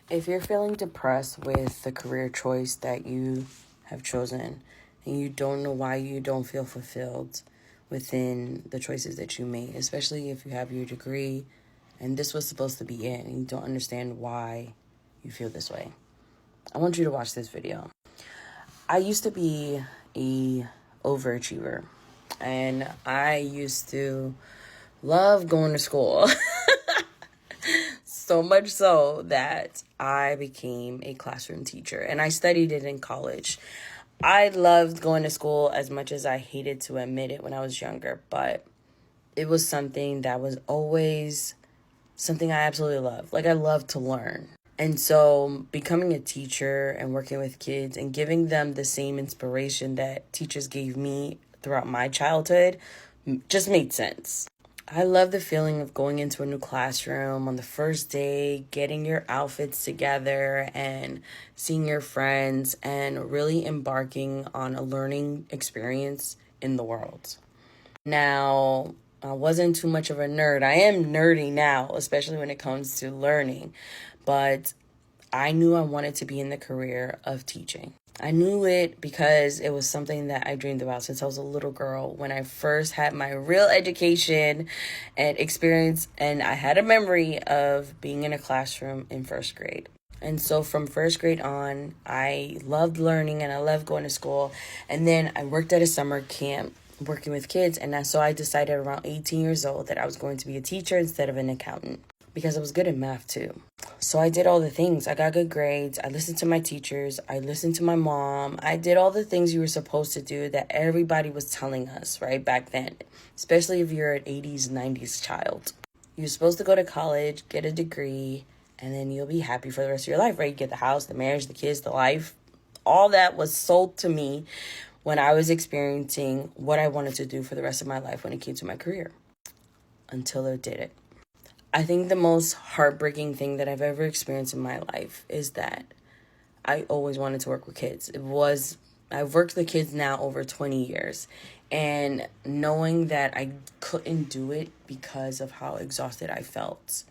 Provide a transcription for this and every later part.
If you're feeling depressed with the career choice that you have chosen and you don't know why you don't feel fulfilled within the choices that you made, especially if you have your degree and this was supposed to be it and you don't understand why you feel this way, I want you to watch this video. I used to be a overachiever and I used to love going to school. So much so that I became a classroom teacher and I studied it in college. I loved going to school as much as I hated to admit it when I was younger, but it was something that was always something I absolutely loved. Like, I love to learn. And so becoming a teacher and working with kids and giving them the same inspiration that teachers gave me throughout my childhood just made sense. I love the feeling of going into a new classroom on the first day, getting your outfits together and seeing your friends and really embarking on a learning experience in the world. Now, I wasn't too much of a nerd. I am nerdy now, especially when it comes to learning, but I knew I wanted to be in the career of teaching. I knew it because it was something that I dreamed about since I was a little girl when I first had my real education and experience, and I had a memory of being in a classroom in first grade. And so from first grade on, I loved learning and I loved going to school. And then I worked at a summer camp working with kids, and so I decided around 18 years old that I was going to be a teacher instead of an accountant because I was good at math too. So I did all the things. I got good grades. I listened to my teachers. I listened to my mom. I did all the things you were supposed to do that everybody was telling us, right, back then, especially if you're an 80s, 90s child. You're supposed to go to college, get a degree, and then you'll be happy for the rest of your life, right? You get the house, the marriage, the kids, the life. All that was sold to me when I was experiencing what I wanted to do for the rest of my life when it came to my career, until it didn't. I think the most heartbreaking thing that I've ever experienced in my life is that I always wanted to work with kids. I've worked with kids now over 20 years, and knowing that I couldn't do it because of how exhausted I felt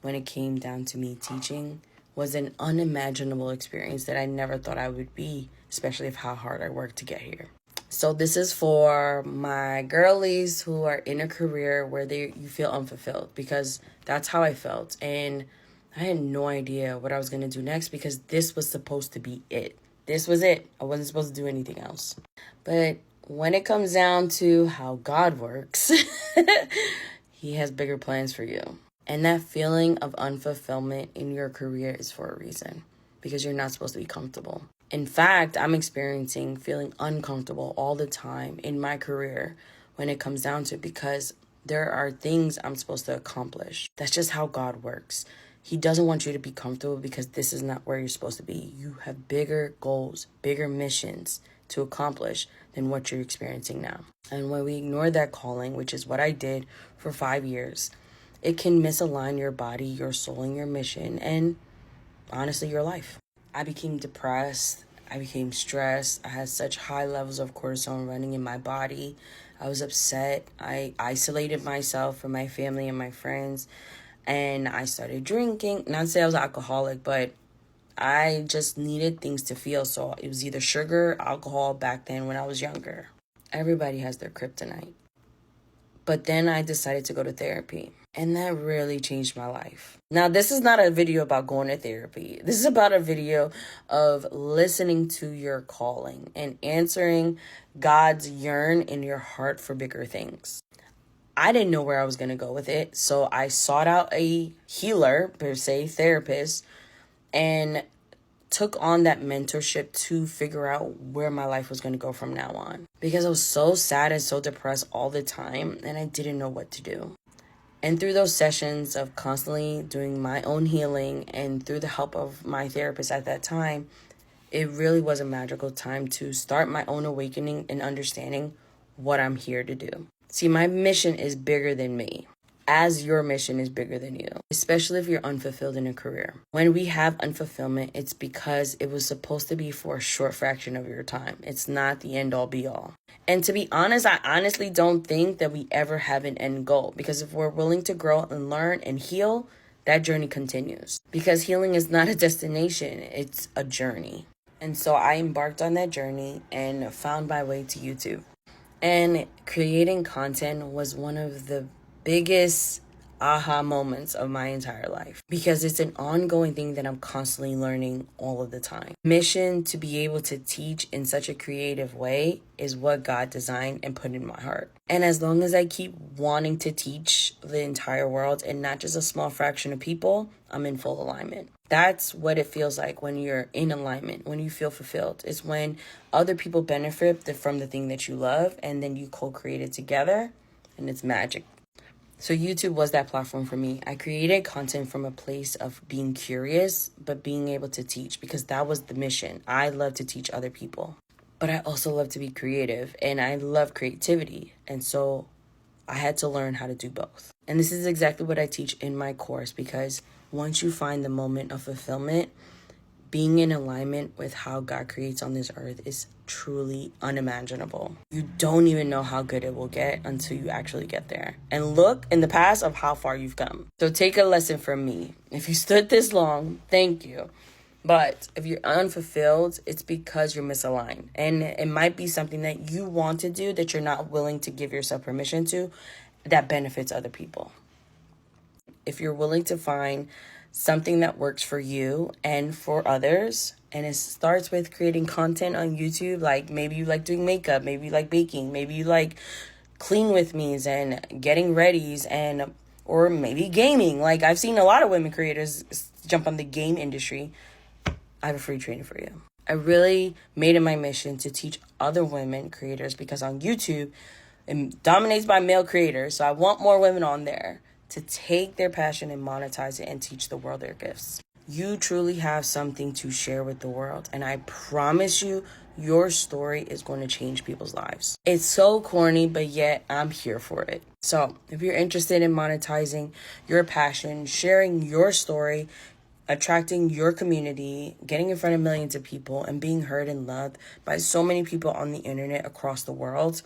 when it came down to me teaching was an unimaginable experience that I never thought I would be, especially of how hard I worked to get here. So this is for my girlies who are in a career where you feel unfulfilled, because that's how I felt. And I had no idea what I was going to do next because this was supposed to be it. This was it. I wasn't supposed to do anything else. But when it comes down to how God works, He has bigger plans for you. And that feeling of unfulfillment in your career is for a reason, because you're not supposed to be comfortable. In fact, I'm experiencing feeling uncomfortable all the time in my career when it comes down to it, because there are things I'm supposed to accomplish. That's just how God works. He doesn't want you to be comfortable because this is not where you're supposed to be. You have bigger goals, bigger missions to accomplish than what you're experiencing now. And when we ignore that calling, which is what I did for 5 years, it can misalign your body, your soul, and your mission, and honestly, your life. I became depressed. I became stressed. I had such high levels of cortisol running in my body. I was upset. I isolated myself from my family and my friends. And I started drinking. Not to say I was an alcoholic, but I just needed things to feel. So it was either sugar, alcohol back then when I was younger. Everybody has their kryptonite. But then I decided to go to therapy. And that really changed my life. Now, this is not a video about going to therapy. This is about a video of listening to your calling and answering God's yearn in your heart for bigger things. I didn't know where I was going to go with it. So I sought out a healer, per se, therapist, and took on that mentorship to figure out where my life was going to go from now on. Because I was so sad and so depressed all the time, and I didn't know what to do. And through those sessions of constantly doing my own healing and through the help of my therapist at that time, it really was a magical time to start my own awakening and understanding what I'm here to do. See, my mission is bigger than me, as your mission is bigger than you, especially if you're unfulfilled in a career. When we have unfulfillment, it's because it was supposed to be for a short fraction of your time. It's not the end all be all. And to be honest, I honestly don't think that we ever have an end goal, because if we're willing to grow and learn and heal, that journey continues. Because healing is not a destination, it's a journey. And so I embarked on that journey and found my way to YouTube. And creating content was one of the biggest aha moments of my entire life, because it's an ongoing thing that I'm constantly learning all of the time. Mission to be able to teach in such a creative way is what God designed and put in my heart. And as long as I keep wanting to teach the entire world and not just a small fraction of people, I'm in full alignment. That's what it feels like when you're in alignment, when you feel fulfilled. It's when other people benefit from the thing that you love, and then you co-create it together, and it's magic. So YouTube was that platform for me. I created content from a place of being curious, but being able to teach, because that was the mission. I love to teach other people, but I also love to be creative, and I love creativity. And so I had to learn how to do both. And this is exactly what I teach in my course, because once you find the moment of fulfillment, being in alignment with how God creates on this earth is truly unimaginable. You don't even know how good it will get until you actually get there. And look in the past of how far you've come. So take a lesson from me. If you stood this long, thank you. But if you're unfulfilled, it's because you're misaligned. And it might be something that you want to do that you're not willing to give yourself permission to, that benefits other people. If you're willing to find something that works for you and for others, and it starts with creating content on YouTube, like maybe you like doing makeup, maybe you like baking, maybe you like clean with me's and getting readies, and or maybe gaming. Like I've seen a lot of women creators jump on the game industry. I have a free training for you. I really made it my mission to teach other women creators, because on YouTube it dominates by male creators, so I want more women on there to take their passion and monetize it and teach the world their gifts. You truly have something to share with the world, and I promise you, your story is going to change people's lives. It's so corny, but yet I'm here for it. So if you're interested in monetizing your passion, sharing your story, attracting your community, getting in front of millions of people, and being heard and loved by so many people on the internet across the world,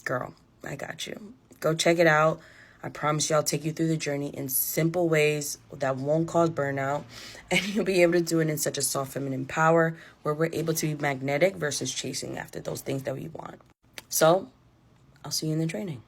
girl, I got you. Go check it out. I promise you I'll take you through the journey in simple ways that won't cause burnout, and you'll be able to do it in such a soft feminine power where we're able to be magnetic versus chasing after those things that we want. So I'll see you in the training.